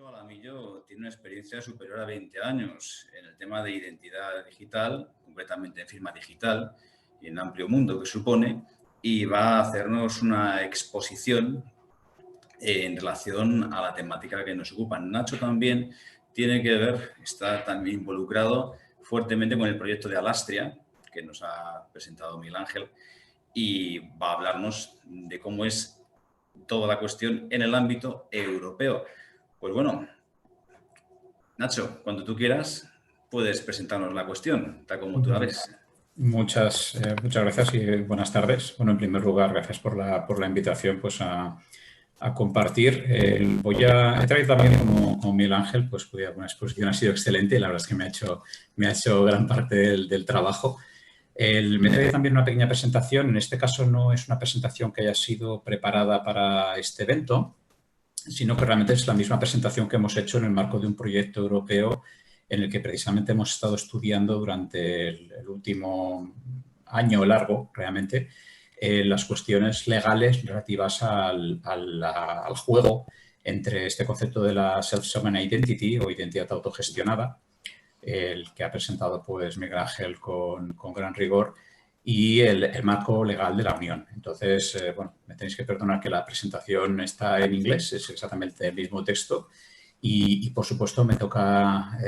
Alamillo tiene una experiencia superior a 20 años en el tema de identidad digital, concretamente en firma digital y en el amplio mundo que supone, y va a hacernos una exposición en relación a la temática que nos ocupa. Nacho también tiene que ver, está también involucrado fuertemente con el proyecto de Alastria, que nos ha presentado Miguel Ángel, y va a hablarnos de cómo es toda la cuestión en el ámbito europeo. Pues bueno, Nacho, cuando tú quieras, puedes presentarnos la cuestión, tal como tú la ves. Muchas gracias y buenas tardes. Bueno, en primer lugar, gracias por la invitación pues, a compartir. He traído también como Miguel Ángel, pues una exposición ha sido excelente. La verdad es que me ha hecho gran parte del trabajo. Me trae también una pequeña presentación. En este caso no es una presentación que haya sido preparada para este evento, sino que realmente es la misma presentación que hemos hecho en el marco de un proyecto europeo en el que precisamente hemos estado estudiando durante el último año largo, realmente, las cuestiones legales relativas al juego entre este concepto de la self-sovereign identity o identidad autogestionada, el que ha presentado pues Miguel Ángel con gran rigor, y el marco legal de la Unión. Entonces, bueno, me tenéis que perdonar que la presentación está en inglés, es exactamente el mismo texto y por supuesto, me toca,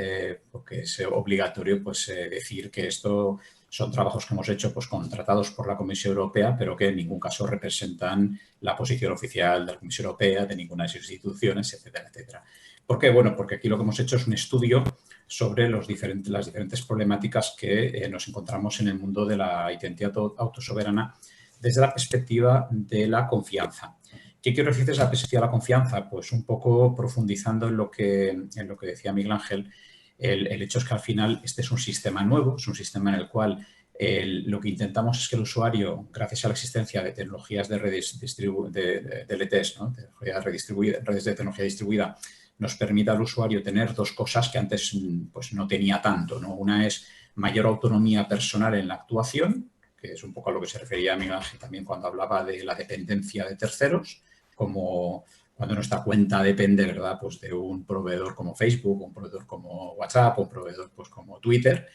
porque es obligatorio, pues decir que esto son trabajos que hemos hecho pues contratados por la Comisión Europea, pero que en ningún caso representan la posición oficial de la Comisión Europea, de ninguna de sus instituciones, etcétera, etcétera. ¿Por qué? Bueno, porque aquí lo que hemos hecho es un estudio sobre las diferentes problemáticas que nos encontramos en el mundo de la identidad autosoberana desde la perspectiva de la confianza. ¿Qué quiero decir desde la perspectiva de la confianza? Pues un poco profundizando en lo que decía Miguel Ángel. El hecho es que al final este es un sistema nuevo, es un sistema en el cual lo que intentamos es que el usuario, gracias a la existencia de tecnologías de redes de LTS, ¿no? Redes de tecnología distribuida, nos permita al usuario tener dos cosas que antes pues, no tenía tanto, ¿no? Una es mayor autonomía personal en la actuación, que es un poco a lo que se refería Miguel Ángel también cuando hablaba de la dependencia de terceros, como cuando nuestra cuenta depende, ¿verdad?, pues de un proveedor como Facebook, un proveedor como WhatsApp, un proveedor pues como Twitter,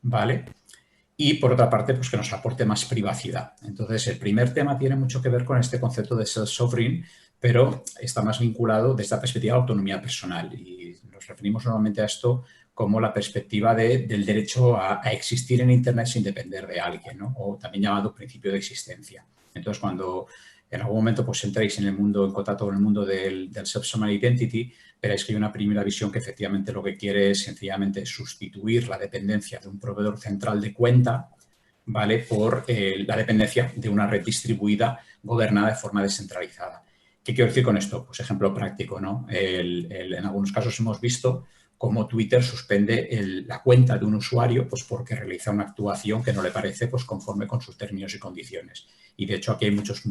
¿vale? Y, por otra parte, pues que nos aporte más privacidad. Entonces, el primer tema tiene mucho que ver con este concepto de self-sovereign, pero está más vinculado desde la perspectiva de autonomía personal. Y nos referimos normalmente a esto como la perspectiva del derecho a existir en Internet sin depender de alguien, ¿no? O también llamado principio de existencia. Entonces, cuando en algún momento pues entréis en contacto con el mundo del self-sovereign identity, veréis que hay una primera visión que efectivamente lo que quiere es sencillamente sustituir la dependencia de un proveedor central de cuenta, ¿vale?, por la dependencia de una red distribuida gobernada de forma descentralizada. ¿Qué quiero decir con esto? Pues ejemplo práctico, ¿no? En algunos casos hemos visto cómo Twitter suspende la cuenta de un usuario pues porque realiza una actuación que no le parece pues conforme con sus términos y condiciones. Y de hecho aquí hay muchos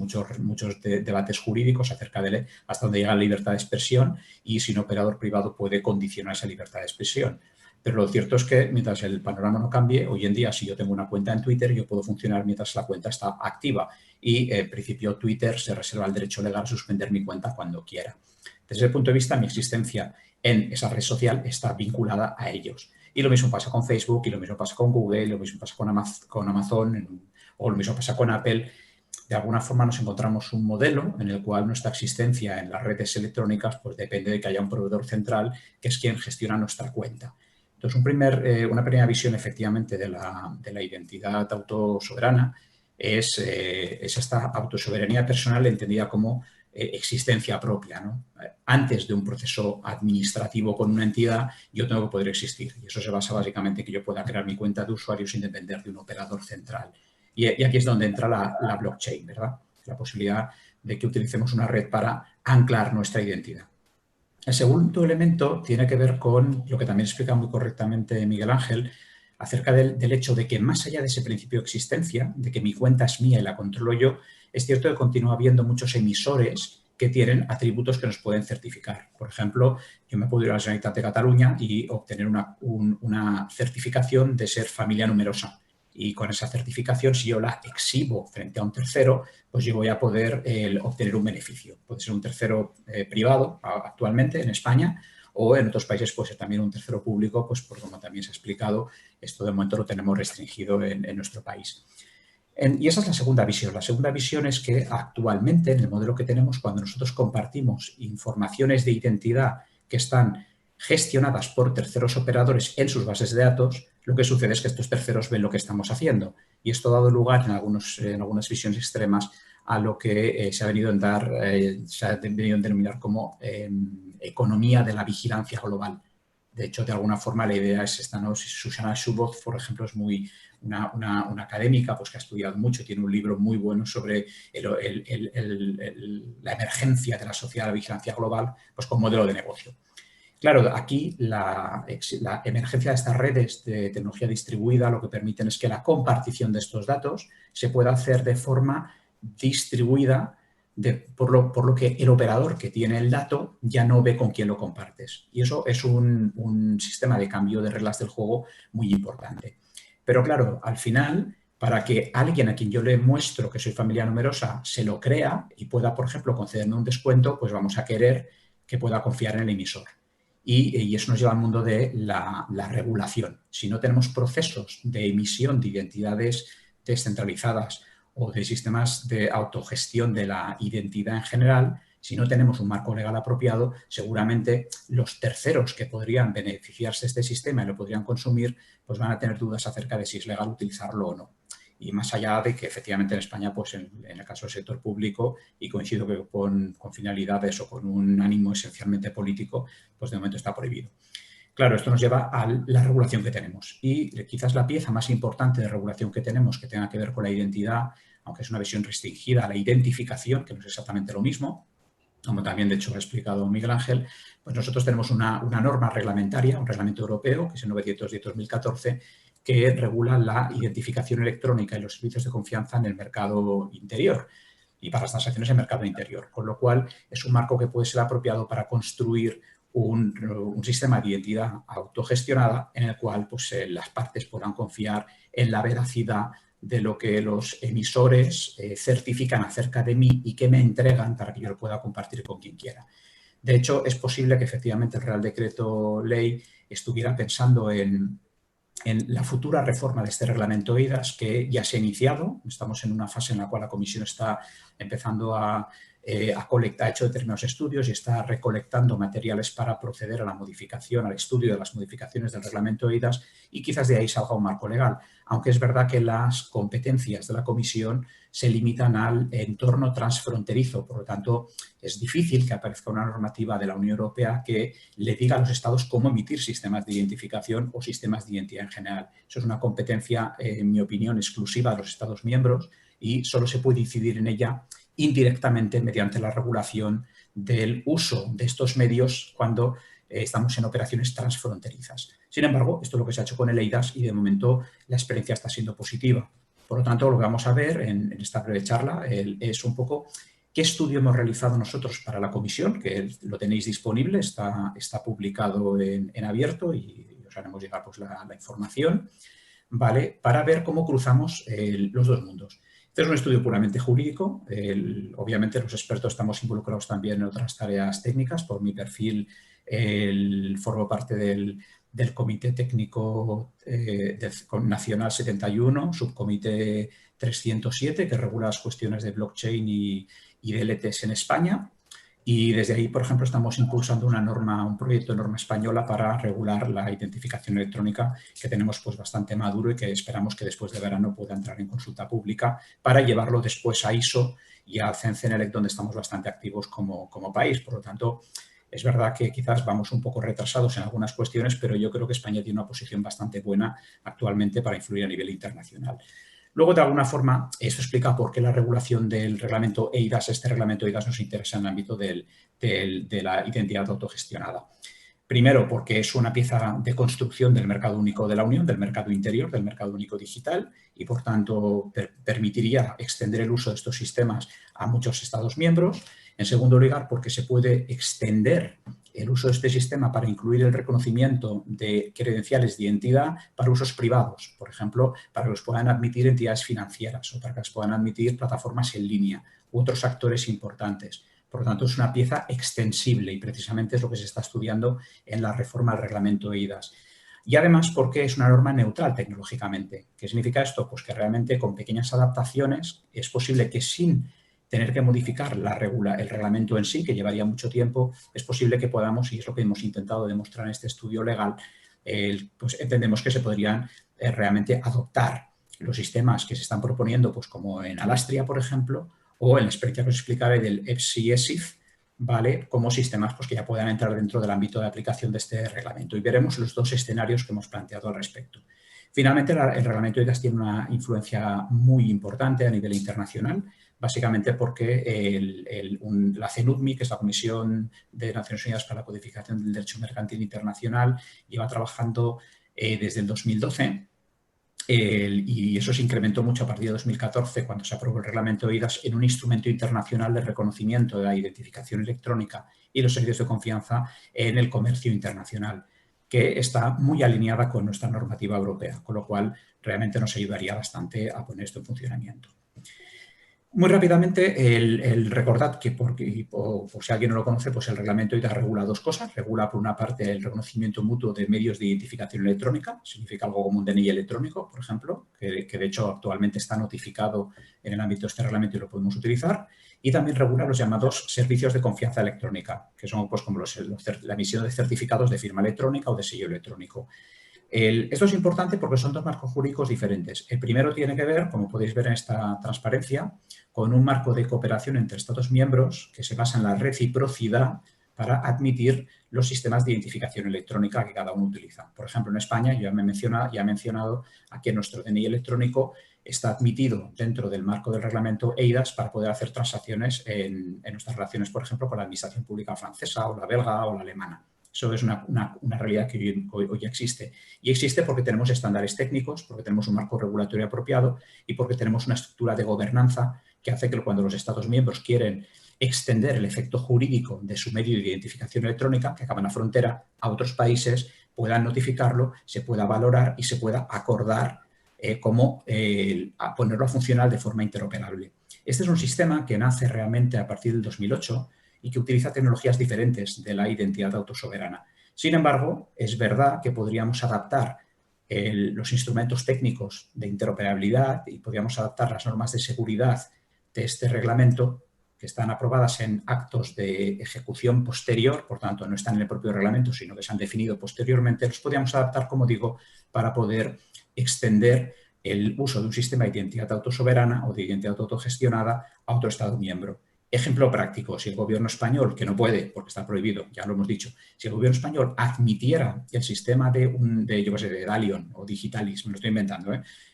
debates jurídicos acerca de hasta dónde llega la libertad de expresión y si un operador privado puede condicionar esa libertad de expresión. Pero lo cierto es que mientras el panorama no cambie, hoy en día si yo tengo una cuenta en Twitter, yo puedo funcionar mientras la cuenta está activa y en principio Twitter se reserva el derecho legal a suspender mi cuenta cuando quiera. Desde ese punto de vista, mi existencia en esa red social está vinculada a ellos. Y lo mismo pasa con Facebook, y lo mismo pasa con Google, y lo mismo pasa con Amazon, o lo mismo pasa con Apple. De alguna forma nos encontramos un modelo en el cual nuestra existencia en las redes electrónicas pues depende de que haya un proveedor central que es quien gestiona nuestra cuenta. Entonces, una primera visión efectivamente de la identidad autosoberana es esta autosoberanía personal entendida como existencia propia, ¿no? Antes de un proceso administrativo con una entidad, yo tengo que poder existir. Y eso se basa básicamente en que yo pueda crear mi cuenta de usuario sin depender de un operador central. Y aquí es donde entra la blockchain, ¿verdad? La posibilidad de que utilicemos una red para anclar nuestra identidad. El segundo elemento tiene que ver con lo que también explica muy correctamente Miguel Ángel acerca del hecho de que más allá de ese principio de existencia, de que mi cuenta es mía y la controlo yo, es cierto que continúa habiendo muchos emisores que tienen atributos que nos pueden certificar. Por ejemplo, yo me puedo ir a la Generalitat de Cataluña y obtener una certificación de ser familia numerosa. Y con esa certificación, si yo la exhibo frente a un tercero, pues yo voy a poder obtener un beneficio. Puede ser un tercero privado actualmente en España o en otros países puede ser también un tercero público, pues por como también se ha explicado, esto de momento lo tenemos restringido en nuestro país. Y esa es la segunda visión. La segunda visión es que actualmente en el modelo que tenemos, cuando nosotros compartimos informaciones de identidad que están gestionadas por terceros operadores en sus bases de datos, lo que sucede es que estos terceros ven lo que estamos haciendo. Y esto ha dado lugar en algunas visiones extremas a lo que se ha venido a denominar como economía de la vigilancia global. De hecho, de alguna forma la idea es esta, ¿no? Shoshana Zuboff, por ejemplo, es una académica pues, que ha estudiado mucho, tiene un libro muy bueno sobre la emergencia de la sociedad de la vigilancia global pues, como modelo de negocio. Claro, aquí la emergencia de estas redes de tecnología distribuida lo que permiten es que la compartición de estos datos se pueda hacer de forma distribuida por lo que el operador que tiene el dato ya no ve con quién lo compartes. Y eso es un sistema de cambio de reglas del juego muy importante. Pero claro, al final, para que alguien a quien yo le muestro que soy familia numerosa se lo crea y pueda, por ejemplo, concederme un descuento, pues vamos a querer que pueda confiar en el emisor. Y eso nos lleva al mundo de la regulación. Si no tenemos procesos de emisión de identidades descentralizadas o de sistemas de autogestión de la identidad en general, si no tenemos un marco legal apropiado, seguramente los terceros que podrían beneficiarse de este sistema y lo podrían consumir, pues van a tener dudas acerca de si es legal utilizarlo o no. Y más allá de que efectivamente en España, pues en el caso del sector público, y coincido que con finalidades o con un ánimo esencialmente político, pues de momento está prohibido. Claro, esto nos lleva a la regulación que tenemos y quizás la pieza más importante de regulación que tenemos que tenga que ver con la identidad, aunque es una visión restringida a la identificación, que no es exactamente lo mismo, como también de hecho ha explicado Miguel Ángel, pues nosotros tenemos una norma reglamentaria, un reglamento europeo, que es el 910-2014, que regula la identificación electrónica y los servicios de confianza en el mercado interior y para las transacciones en el mercado interior, con lo cual es un marco que puede ser apropiado para construir un sistema de identidad autogestionada en el cual pues, las partes puedan confiar en la veracidad de lo que los emisores certifican acerca de mí y que me entregan para que yo lo pueda compartir con quien quiera. De hecho, es posible que efectivamente el Real Decreto Ley estuviera pensando en la futura reforma de este reglamento eIDAS, que ya se ha iniciado. Estamos en una fase en la cual la Comisión está empezando ha hecho determinados estudios y está recolectando materiales para proceder a la modificación, al estudio de las modificaciones del reglamento eIDAS y quizás de ahí salga un marco legal. Aunque es verdad que las competencias de la Comisión se limitan al entorno transfronterizo. Por lo tanto, es difícil que aparezca una normativa de la Unión Europea que le diga a los Estados cómo emitir sistemas de identificación o sistemas de identidad en general. Eso es una competencia, en mi opinión, exclusiva de los Estados miembros y solo se puede incidir en ella indirectamente mediante la regulación del uso de estos medios cuando estamos en operaciones transfronterizas. Sin embargo, esto es lo que se ha hecho con el eIDAS y de momento la experiencia está siendo positiva. Por lo tanto, lo que vamos a ver en esta breve charla es un poco qué estudio hemos realizado nosotros para la comisión, que lo tenéis disponible, está publicado en abierto y os haremos llegar pues, la información, ¿vale? Para ver cómo cruzamos los dos mundos. Este es un estudio puramente jurídico. Obviamente los expertos estamos involucrados también en otras tareas técnicas. Por mi perfil formo parte del Comité Técnico Nacional 71, Subcomité 307, que regula las cuestiones de blockchain y DLTs en España. Y desde ahí, por ejemplo, estamos impulsando un proyecto de norma española para regular la identificación electrónica que tenemos pues, bastante maduro y que esperamos que después de verano pueda entrar en consulta pública para llevarlo después a ISO y a CENELEC, donde estamos bastante activos como país. Por lo tanto, es verdad que quizás vamos un poco retrasados en algunas cuestiones, pero yo creo que España tiene una posición bastante buena actualmente para influir a nivel internacional. Luego, de alguna forma, eso explica por qué la regulación del reglamento eIDAS, este reglamento eIDAS nos interesa en el ámbito de la identidad autogestionada. Primero, porque es una pieza de construcción del mercado único de la Unión, del mercado interior, del mercado único digital y, por tanto, permitiría extender el uso de estos sistemas a muchos Estados miembros. En segundo lugar, porque se puede extender el uso de este sistema para incluir el reconocimiento de credenciales de identidad para usos privados, por ejemplo, para que los puedan admitir entidades financieras o para que los puedan admitir plataformas en línea u otros actores importantes. Por lo tanto, es una pieza extensible y precisamente es lo que se está estudiando en la reforma al reglamento eIDAS. Y además porque es una norma neutral tecnológicamente. ¿Qué significa esto? Pues que realmente con pequeñas adaptaciones es posible que sin tener que modificar el reglamento en sí, que llevaría mucho tiempo, es posible que podamos, y es lo que hemos intentado demostrar en este estudio legal, pues entendemos que se podrían realmente adoptar los sistemas que se están proponiendo, pues como en Alastria, por ejemplo, o en la experiencia que os explicaré del EPSI-ESIF, ¿vale? Como sistemas pues, que ya puedan entrar dentro del ámbito de aplicación de este reglamento. Y veremos los dos escenarios que hemos planteado al respecto. Finalmente, el reglamento eIDAS tiene una influencia muy importante a nivel internacional, básicamente porque la CENUDMI, que es la Comisión de Naciones Unidas para la Codificación del Derecho Mercantil Internacional, lleva trabajando desde el 2012 y eso se incrementó mucho a partir de 2014 cuando se aprobó el reglamento eIDAS en un instrumento internacional de reconocimiento de la identificación electrónica y los servicios de confianza en el comercio internacional, que está muy alineada con nuestra normativa europea, con lo cual realmente nos ayudaría bastante a poner esto en funcionamiento. Muy rápidamente, recordad que, por si alguien no lo conoce, pues el reglamento eIDAS regula dos cosas. Regula, por una parte, el reconocimiento mutuo de medios de identificación electrónica, significa algo como un DNI electrónico, por ejemplo, que de hecho actualmente está notificado en el ámbito de este reglamento y lo podemos utilizar. Y también regula los llamados servicios de confianza electrónica, que son pues, como la emisión de certificados de firma electrónica o de sello electrónico. Esto es importante porque son dos marcos jurídicos diferentes. El primero tiene que ver, como podéis ver en esta transparencia, con un marco de cooperación entre Estados miembros que se basa en la reciprocidad para admitir los sistemas de identificación electrónica que cada uno utiliza. Por ejemplo, en España, yo ya he mencionado aquí nuestro DNI electrónico está admitido dentro del marco del reglamento eIDAS para poder hacer transacciones en nuestras relaciones, por ejemplo, con la administración pública francesa o la belga o la alemana. Eso es una realidad que hoy ya existe. Y existe porque tenemos estándares técnicos, porque tenemos un marco regulatorio apropiado y porque tenemos una estructura de gobernanza que hace que cuando los Estados miembros quieren extender el efecto jurídico de su medio de identificación electrónica, que acaba en la frontera, a otros países, puedan notificarlo, se pueda valorar y se pueda acordar cómo ponerlo a funcionar de forma interoperable. Este es un sistema que nace realmente a partir del 2008 y que utiliza tecnologías diferentes de la identidad autosoberana. Sin embargo, es verdad que podríamos adaptar los instrumentos técnicos de interoperabilidad y podríamos adaptar las normas de seguridad de este reglamento que están aprobadas en actos de ejecución posterior, por tanto, no están en el propio reglamento, sino que se han definido posteriormente, los podríamos adaptar, como digo, para poder extender el uso de un sistema de identidad autosoberana o de identidad autogestionada a otro Estado miembro. Ejemplo práctico, si el gobierno español, que no puede porque está prohibido, ya lo hemos dicho, si el gobierno español admitiera el sistema de Dalion o Digitalis, me lo estoy inventando,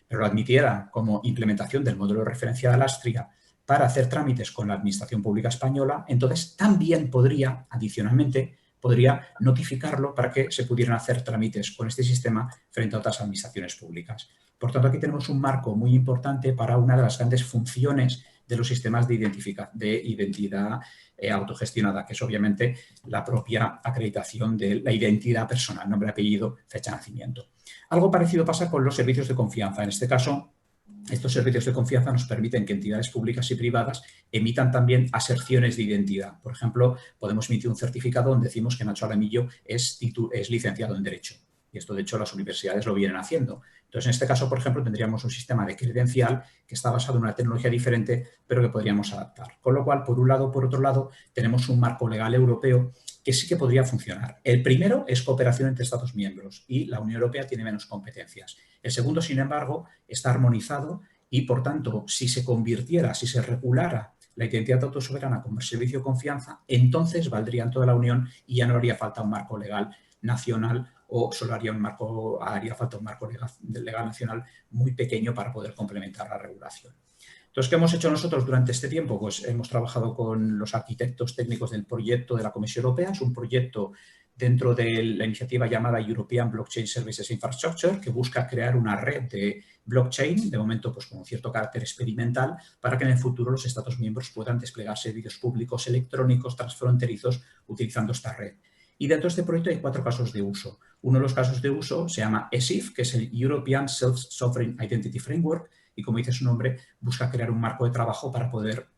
pero lo admitiera como implementación del modelo de referencia de Alastria para hacer trámites con la Administración Pública Española, entonces también podría, adicionalmente, notificarlo para que se pudieran hacer trámites con este sistema frente a otras administraciones públicas. Por tanto, aquí tenemos un marco muy importante para una de las grandes funciones de los sistemas de identidad autogestionada, que es obviamente la propia acreditación de la identidad personal, nombre, apellido, fecha de nacimiento. Algo parecido pasa con los servicios de confianza. En este caso, estos servicios de confianza nos permiten que entidades públicas y privadas emitan también aserciones de identidad. Por ejemplo, podemos emitir un certificado donde decimos que Nacho Alamillo es licenciado en Derecho. Y esto, de hecho, las universidades lo vienen haciendo. Entonces, en este caso, por ejemplo, tendríamos un sistema de credencial que está basado en una tecnología diferente, pero que podríamos adaptar. Con lo cual, por un lado, por otro lado, tenemos un marco legal europeo que sí que podría funcionar. El primero es cooperación entre Estados miembros y la Unión Europea tiene menos competencias. El segundo, sin embargo, está armonizado y, por tanto, si se regulara la identidad autosoberana como servicio de confianza, entonces valdría en toda la Unión y ya no haría falta un marco legal nacional o solo haría falta un marco legal nacional muy pequeño para poder complementar la regulación. Entonces, ¿qué hemos hecho nosotros durante este tiempo? Pues hemos trabajado con los arquitectos técnicos del proyecto de la Comisión Europea. Es un proyecto dentro de la iniciativa llamada European Blockchain Services Infrastructure, que busca crear una red de blockchain, de momento pues con un cierto carácter experimental, para que en el futuro los Estados miembros puedan desplegar servicios públicos electrónicos transfronterizos utilizando esta red. Y dentro de este proyecto hay 4 casos de uso. Uno de los casos de uso se llama ESIF, que es el European Self-Sovereign Identity Framework, y como dice su nombre, busca crear un marco de trabajo para poder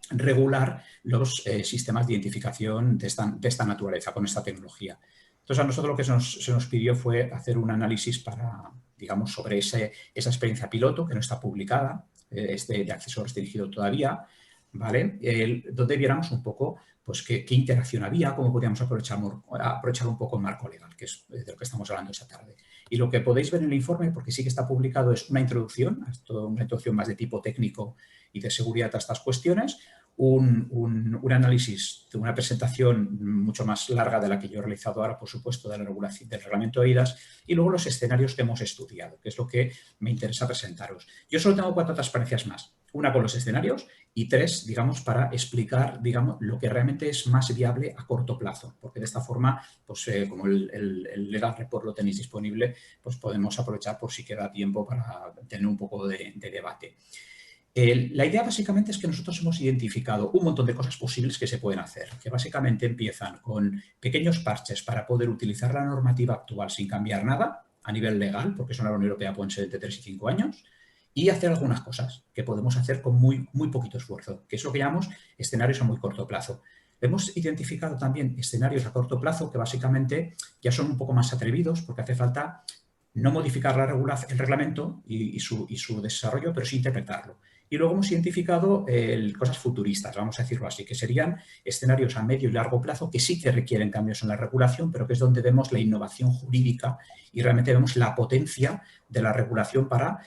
regular los sistemas de identificación de esta naturaleza, con esta tecnología. Entonces, a nosotros lo que se nos pidió fue hacer un análisis para, digamos, sobre esa experiencia piloto que no está publicada, es de acceso restringido todavía, ¿vale? Donde viéramos un poco pues, qué interacción había, cómo podíamos aprovechar un poco el marco legal, que es de lo que estamos hablando esta tarde. Y lo que podéis ver en el informe, porque sí que está publicado, es una introducción, una introducción más de tipo técnico y de seguridad a estas cuestiones, un análisis de una presentación mucho más larga de la que yo he realizado ahora, por supuesto, de la regulación del reglamento de eIDAS, y luego los escenarios que hemos estudiado, que es lo que me interesa presentaros. Yo solo tengo 4 transparencias más, una con los escenarios y 3, digamos, para explicar, digamos, lo que realmente es más viable a corto plazo, porque de esta forma, pues como el Legal Report lo tenéis disponible, pues podemos aprovechar por si queda tiempo para tener un poco de debate. La idea básicamente es que nosotros hemos identificado un montón de cosas posibles que se pueden hacer, que básicamente empiezan con pequeños parches para poder utilizar la normativa actual sin cambiar nada a nivel legal, porque eso en la Unión Europea pueden ser entre 3 y 5 años, y hacer algunas cosas que podemos hacer con muy poquito esfuerzo, que es lo que llamamos escenarios a muy corto plazo. Hemos identificado también escenarios a corto plazo que básicamente ya son un poco más atrevidos porque hace falta no modificar el reglamento y su desarrollo, pero sí interpretarlo. Y luego hemos identificado cosas futuristas, vamos a decirlo así, que serían escenarios a medio y largo plazo que sí que requieren cambios en la regulación, pero que es donde vemos la innovación jurídica y realmente vemos la potencia de la regulación para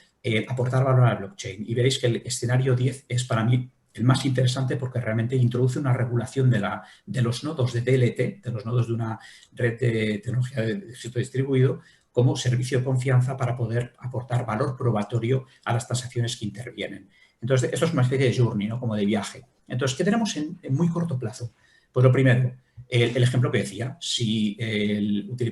aportar valor a la blockchain. Y veréis que el escenario 10 es para mí el más interesante porque realmente introduce una regulación de los nodos de DLT, de los nodos de una red de tecnología de éxito distribuido, como servicio de confianza para poder aportar valor probatorio a las transacciones que intervienen. Entonces, esto es una especie de journey, ¿no? Como de viaje. Entonces, ¿qué tenemos en muy corto plazo? Pues lo primero, el ejemplo que decía, si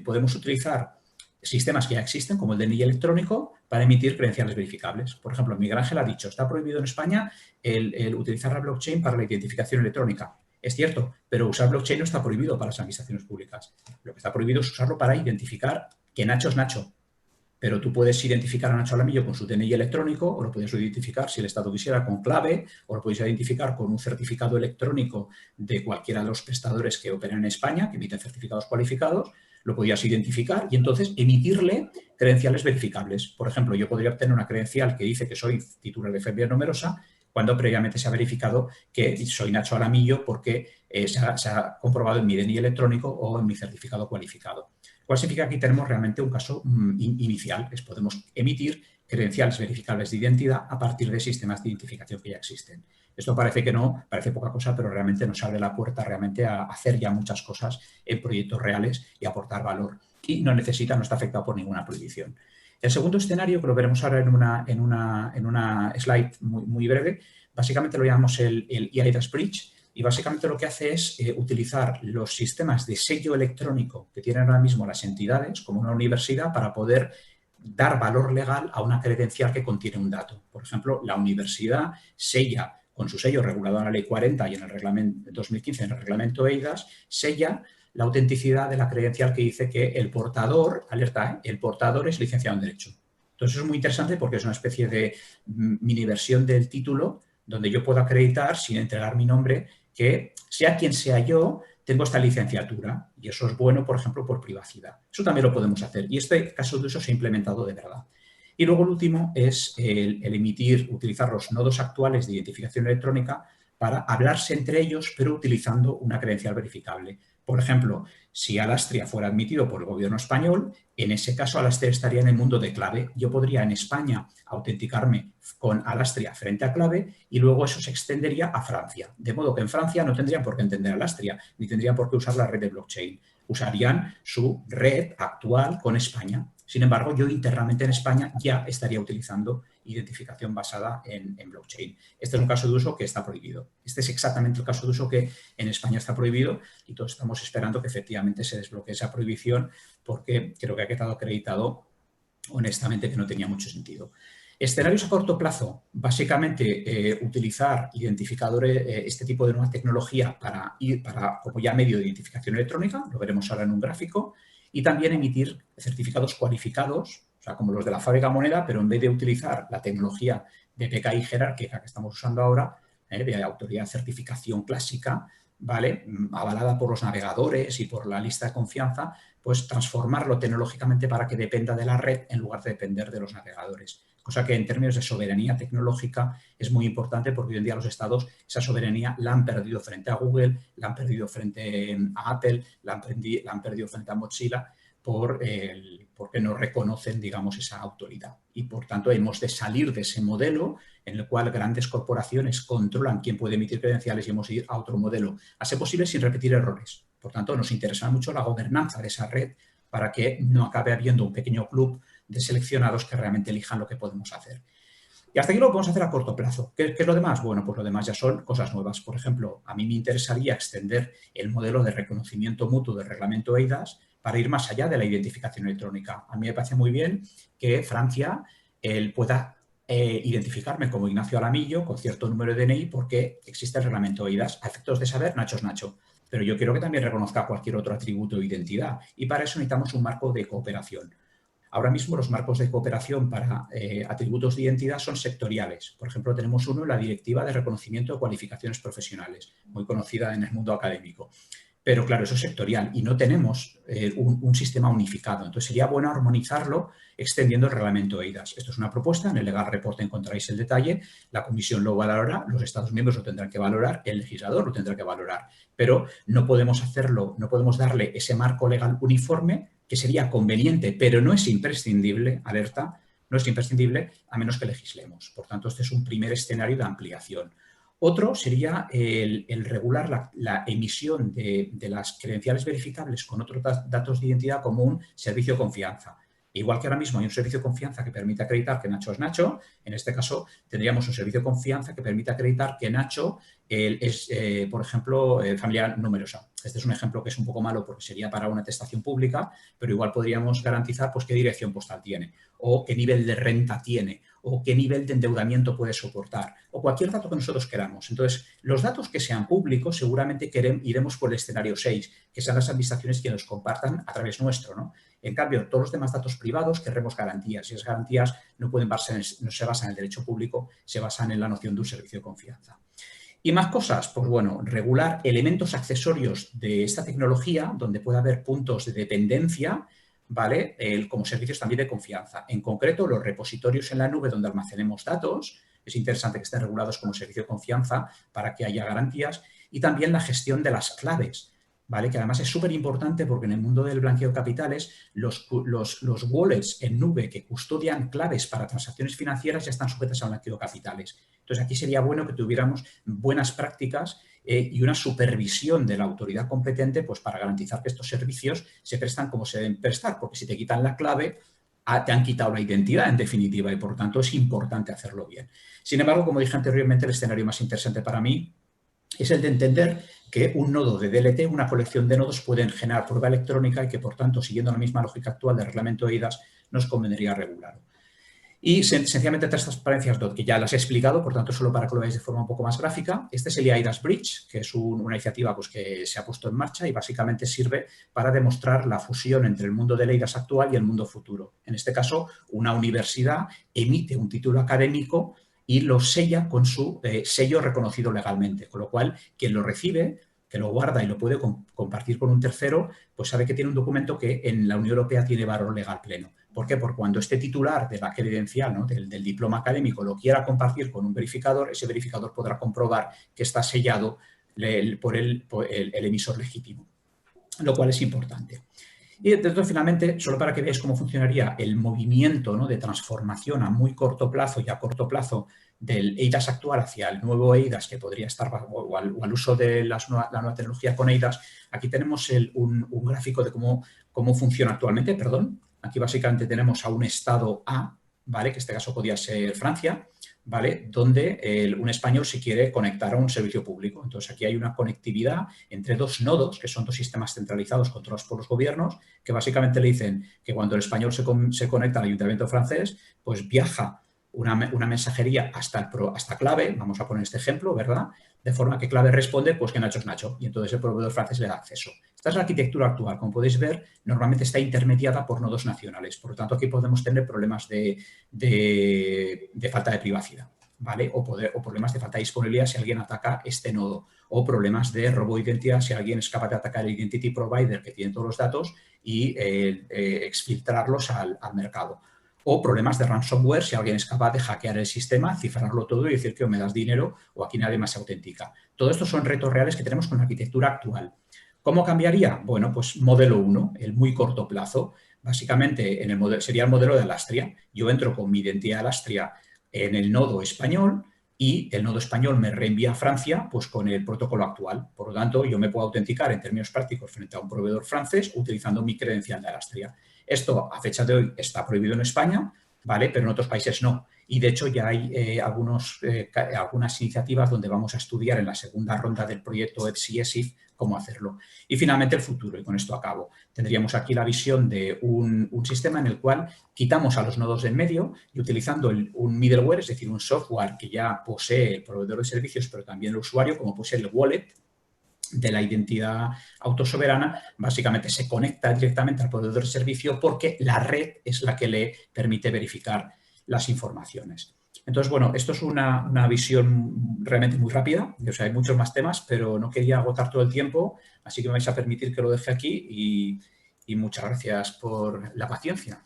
podemos utilizar sistemas que ya existen, como el DNI electrónico, para emitir credenciales verificables. Por ejemplo, Miguel Ángel ha dicho, está prohibido en España el utilizar la blockchain para la identificación electrónica. Es cierto, pero usar blockchain no está prohibido para las administraciones públicas. Lo que está prohibido es usarlo para identificar que Nacho es Nacho. Pero tú puedes identificar a Nacho Alamillo con su DNI electrónico o lo puedes identificar, si el Estado quisiera, con clave o lo puedes identificar con un certificado electrónico de cualquiera de los prestadores que operan en España, que emiten certificados cualificados, lo podías identificar y entonces emitirle credenciales verificables. Por ejemplo, yo podría obtener una credencial que dice que soy titular de FEBIA numerosa cuando previamente se ha verificado que soy Nacho Alamillo porque se ha comprobado en mi DNI electrónico o en mi certificado cualificado. ¿Cuál significa que aquí tenemos realmente un caso inicial? Podemos emitir credenciales verificables de identidad a partir de sistemas de identificación que ya existen. Esto parece que no, parece poca cosa, pero realmente nos abre la puerta realmente a hacer ya muchas cosas en proyectos reales y aportar valor. Y no está afectado por ninguna prohibición. El segundo escenario, que lo veremos ahora en una slide muy breve, básicamente lo llamamos el eIDAS Bridge. Y básicamente lo que hace es utilizar los sistemas de sello electrónico que tienen ahora mismo las entidades, como una universidad, para poder dar valor legal a una credencial que contiene un dato. Por ejemplo, la universidad sella con su sello regulado en la Ley 40 y en el reglamento 2015, en el reglamento eIDAS, sella la autenticidad de la credencial que dice que el portador, alerta, el portador es licenciado en Derecho. Entonces, eso es muy interesante porque es una especie de mini versión del título donde yo puedo acreditar, sin entregar mi nombre, que sea quien sea yo, tengo esta licenciatura y eso es bueno, por ejemplo, por privacidad. Eso también lo podemos hacer y este caso de uso se ha implementado de verdad. Y luego el último es el utilizar los nodos actuales de identificación electrónica para hablarse entre ellos, pero utilizando una credencial verificable. Por ejemplo, si Alastria fuera admitido por el gobierno español, en ese caso Alastria estaría en el mundo de clave. Yo podría en España autenticarme con Alastria frente a clave y luego eso se extendería a Francia. De modo que en Francia no tendrían por qué entender Alastria, ni tendrían por qué usar la red de blockchain. Usarían su red actual con España. Sin embargo, yo internamente en España ya estaría utilizando identificación basada en blockchain. Este es un caso de uso que está prohibido. Este es exactamente el caso de uso que en España está prohibido y todos estamos esperando que efectivamente se desbloquee esa prohibición porque creo que ha quedado acreditado honestamente que no tenía mucho sentido. Escenarios a corto plazo, básicamente utilizar identificadores, este tipo de nueva tecnología para como ya medio de identificación electrónica, lo veremos ahora en un gráfico, y también emitir certificados cualificados, o sea, como los de la fábrica moneda, pero en vez de utilizar la tecnología de PKI jerárquica que estamos usando ahora, de autoridad de certificación clásica, ¿vale? Avalada por los navegadores y por la lista de confianza, pues transformarlo tecnológicamente para que dependa de la red en lugar de depender de los navegadores. Cosa que en términos de soberanía tecnológica es muy importante porque hoy en día los estados esa soberanía la han perdido frente a Google, la han perdido frente a Apple, la han perdido frente a Mozilla porque no reconocen, digamos, esa autoridad. Y, por tanto, hemos de salir de ese modelo en el cual grandes corporaciones controlan quién puede emitir credenciales y hemos de ir a otro modelo, a ser posible sin repetir errores. Por tanto, nos interesa mucho la gobernanza de esa red para que no acabe habiendo un pequeño club de seleccionados que realmente elijan lo que podemos hacer. Y hasta aquí lo podemos hacer a corto plazo. ¿Qué es lo demás? Bueno, pues lo demás ya son cosas nuevas. Por ejemplo, a mí me interesaría extender el modelo de reconocimiento mutuo del reglamento eIDAS para ir más allá de la identificación electrónica. A mí me parece muy bien que Francia pueda identificarme como Ignacio Alamillo con cierto número de DNI porque existe el reglamento eIDAS. A efectos de saber, Nacho es Nacho. Pero yo quiero que también reconozca cualquier otro atributo de identidad y para eso necesitamos un marco de cooperación. Ahora mismo los marcos de cooperación para atributos de identidad son sectoriales. Por ejemplo, tenemos uno en la Directiva de Reconocimiento de Cualificaciones Profesionales, muy conocida en el mundo académico. Pero claro, eso es sectorial y no tenemos un sistema unificado. Entonces, sería bueno armonizarlo extendiendo el reglamento eIDAS. Esto es una propuesta, en el Legal Report encontráis el detalle, la Comisión lo valorará, los Estados miembros lo tendrán que valorar, el legislador lo tendrá que valorar. Pero no podemos hacerlo, no podemos darle ese marco legal uniforme que sería conveniente, pero no es imprescindible, alerta, no es imprescindible a menos que legislemos. Por tanto, este es un primer escenario de ampliación. Otro sería el regular la emisión de las credenciales verificables con otros datos de identidad como un servicio de confianza. Igual que ahora mismo hay un servicio de confianza que permite acreditar que Nacho es Nacho, en este caso tendríamos un servicio de confianza que permite acreditar que Nacho es, por ejemplo, familia numerosa. Este es un ejemplo que es un poco malo porque sería para una atestación pública, pero igual podríamos garantizar pues, qué dirección postal tiene o qué nivel de renta tiene o qué nivel de endeudamiento puede soportar o cualquier dato que nosotros queramos. Entonces, los datos que sean públicos seguramente iremos por el escenario 6, que sean las administraciones quienes los compartan a través nuestro, ¿no? En cambio, todos los demás datos privados querremos garantías y esas garantías no se basan en el derecho público, se basan en la noción de un servicio de confianza. ¿Y más cosas? Pues bueno, regular elementos accesorios de esta tecnología donde pueda haber puntos de dependencia, ¿vale? Como servicios también de confianza. En concreto, los repositorios en la nube donde almacenemos datos, es interesante que estén regulados como servicio de confianza para que haya garantías y también la gestión de las claves, ¿vale? Que además es súper importante porque en el mundo del blanqueo de capitales los wallets en nube que custodian claves para transacciones financieras ya están sujetas al blanqueo de capitales. Entonces, aquí sería bueno que tuviéramos buenas prácticas y una supervisión de la autoridad competente pues, para garantizar que estos servicios se prestan como se deben prestar, porque si te quitan la clave, te han quitado la identidad, en definitiva, y por tanto es importante hacerlo bien. Sin embargo, como dije anteriormente, el escenario más interesante para mí es el de entender que un nodo de DLT, una colección de nodos, pueden generar prueba electrónica y que, por tanto, siguiendo la misma lógica actual del reglamento eIDAS, nos convendría regularlo. Y sencillamente tres transparencias DOT, que ya las he explicado, por tanto, solo para que lo veáis de forma un poco más gráfica. Este es el eIDAS Bridge, que es una iniciativa pues, que se ha puesto en marcha y básicamente sirve para demostrar la fusión entre el mundo del eIDAS actual y el mundo futuro. En este caso, una universidad emite un título académico y lo sella con su sello reconocido legalmente, con lo cual quien lo recibe, que lo guarda y lo puede compartir con un tercero, pues sabe que tiene un documento que en la Unión Europea tiene valor legal pleno. ¿Por qué? Porque cuando este titular de la credencial, ¿no? del diploma académico, lo quiera compartir con un verificador, ese verificador podrá comprobar que está sellado por el emisor legítimo, lo cual es importante. Y entonces, finalmente, solo para que veáis cómo funcionaría el movimiento, ¿no? de transformación a muy corto plazo y a corto plazo del eIDAS actual hacia el nuevo eIDAS que podría estar o al uso de la nueva tecnología con eIDAS, aquí tenemos un gráfico de cómo funciona actualmente, perdón. Aquí básicamente tenemos a un estado A, ¿vale? Que en este caso podría ser Francia, ¿vale? Donde un español se quiere conectar a un servicio público. Entonces, aquí hay una conectividad entre dos nodos, que son dos sistemas centralizados controlados por los gobiernos, que básicamente le dicen que cuando el español se conecta al ayuntamiento francés, pues viaja una mensajería hasta clave, vamos a poner este ejemplo, ¿verdad? De forma que clave responde, pues que Nacho es Nacho, y entonces el proveedor francés le da acceso. Esta es la arquitectura actual. Como podéis ver, normalmente está intermediada por nodos nacionales. Por lo tanto, aquí podemos tener problemas de falta de privacidad, ¿vale? O problemas de falta de disponibilidad si alguien ataca este nodo, o problemas de robo de identidad si alguien es capaz de atacar el identity provider que tiene todos los datos y exfiltrarlos al mercado. O problemas de ransomware si alguien es capaz de hackear el sistema, cifrarlo todo y decir que o me das dinero o aquí nadie más se autentica. Todo esto son retos reales que tenemos con la arquitectura actual. ¿Cómo cambiaría? Bueno, pues modelo 1, el muy corto plazo. Básicamente sería el modelo de Alastria. Yo entro con mi identidad Alastria en el nodo español y el nodo español me reenvía a Francia pues con el protocolo actual. Por lo tanto, yo me puedo autenticar en términos prácticos frente a un proveedor francés utilizando mi credencial de Alastria. Esto, a fecha de hoy, está prohibido en España, ¿vale? Pero en otros países no. Y, de hecho, ya hay algunas iniciativas donde vamos a estudiar en la segunda ronda del proyecto EPSI-ESIF cómo hacerlo. Y, finalmente, el futuro, y con esto acabo. Tendríamos aquí la visión de un sistema en el cual quitamos a los nodos del medio y utilizando un middleware, es decir, un software que ya posee el proveedor de servicios, pero también el usuario, como posee el wallet de la identidad autosoberana, básicamente se conecta directamente al proveedor de servicio porque la red es la que le permite verificar las informaciones. Entonces, bueno, esto es una visión realmente muy rápida. O sea, hay muchos más temas, pero no quería agotar todo el tiempo, así que me vais a permitir que lo deje aquí y muchas gracias por la paciencia.